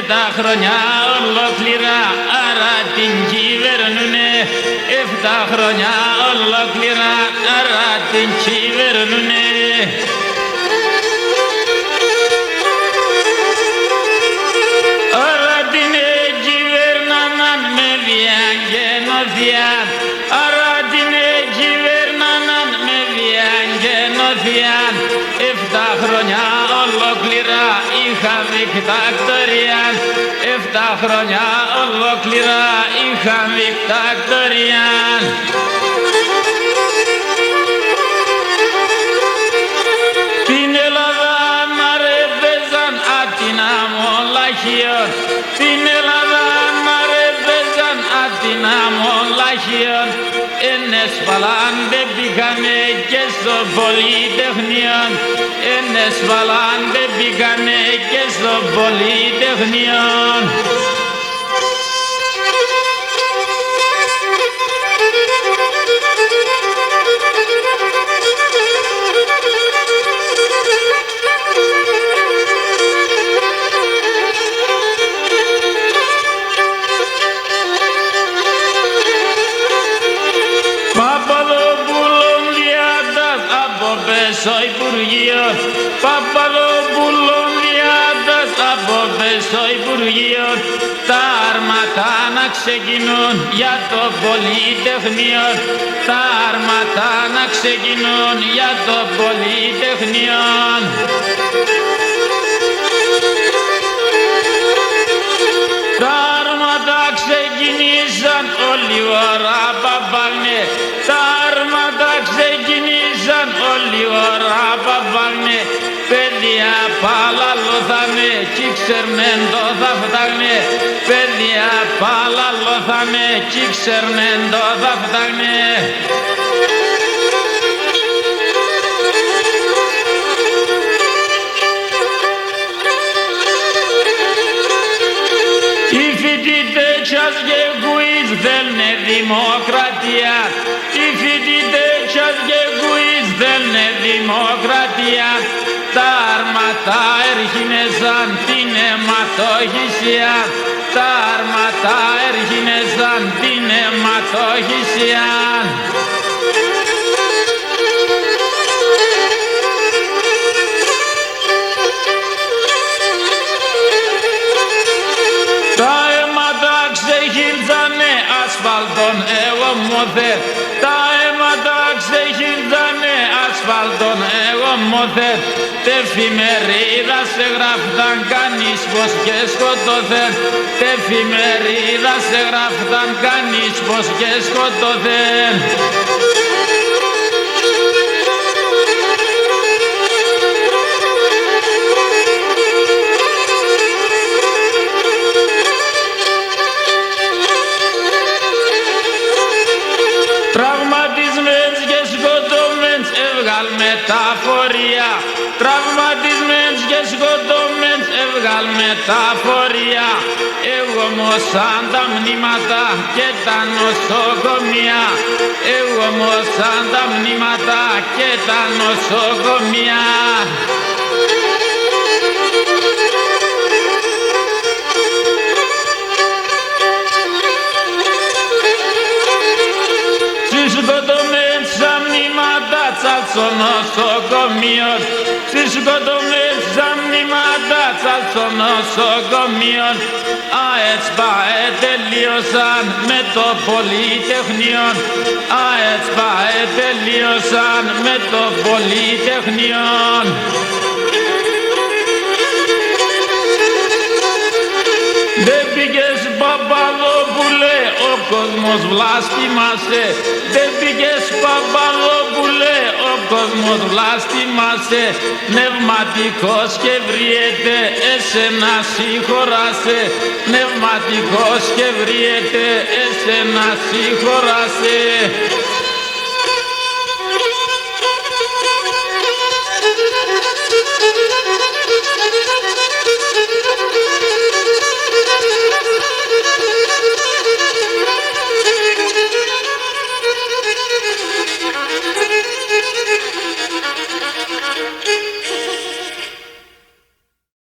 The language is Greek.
7 χρόνια ολόκληρα άρα την κυβερνούνε. 7 χρόνια ολόκληρα άρα την κυβερνούνε. Άρα την κυβερνάναν με βία και νοθεία. Άρα την κυβερνάναν με βία και νοθεία. 7 χρόνια ολόκληρα είχα δικτακτορία. 7 χρόνια ολόκληρα είχα δικτακτορία. Την Ελλάδα να ρε παίζαν άτινα μολαχιών. Την Ελλάδα να ρε παίζαν άτινα μολαχιών. Ενέσφαλαν δεν πήγανε και στο Πολυτεχνείο. Ενέσφαλαν δεν πήγανε και στο Πολυτεχνείο. Στο Υπουργείο, Παπαδοπούλων διάτας από στο Υπουργείο, τα άρματα να ξεκινούν για το Πολυτεχνείο, τα άρματα να ξεκινούν για το Πολυτεχνείο. Τα άρματα ξεκινήσαν όλη ώρα παπάγνε, τα άρματα ξεκινήσαν όλη ώρα παπάγνε. Παιδιά παλαλώθανε κι ξέρνεν το θα φτάγνε. Παιδιά παλαλώθανε κι ξέρνεν το θα φτάγνε. Οι φοιτητές και κουίς θέλουνε δημοκρατία. Οι φοιτητές και κουίς θέλουνε δημοκρατία. Τα άρματα έρχινεσαν την αιματοχυσία. Τα άρματα έρχινεσαν την αιματοχυσία. Τα αίματα ξεχύλτανε ασφαλτών εγώ μόθε. Τα αίματα ξεχύλτανε ασφαλτών εγώ μόθε. Τε εφημερίδα σε γράφταν κανείς πως και σκοτώθεν. Τε εφημερίδα σε γράφταν κανείς πως και σκοτώθεν. Τραυματισμένς και σκοτωμένς έβγαλ μεταφορία. Τραυματισμένς και σκοτωμένς έβγαλ μεταφορία. Εγώ όμως σαν τα μνήματα και τα νοσοκομεία. Εγώ όμως σαν τα μνήματα και τα νοσοκομεία. Σκοτωμέν σαν μνήματα στο νοσοκομείο. Σκοτωμέν σαν μνήματα στο νοσοκομείο. ΑΕΤ ΠΑΕ τελείωσαν με το Πολυτεχνείο. ΑΕΤ ΠΑΕ τελείωσαν με το Πολυτεχνείο. Δεν πήγες Παπαδόπουλε, ο κόσμος βλάστημασε. Δεν πήγες Παπαδόπουλε, ο κόσμος βλάστημασε. Πνευματικός και βριέται, εσένα συγχωράσε. Πνευματικός και βριέται, εσένα συγχωράσε.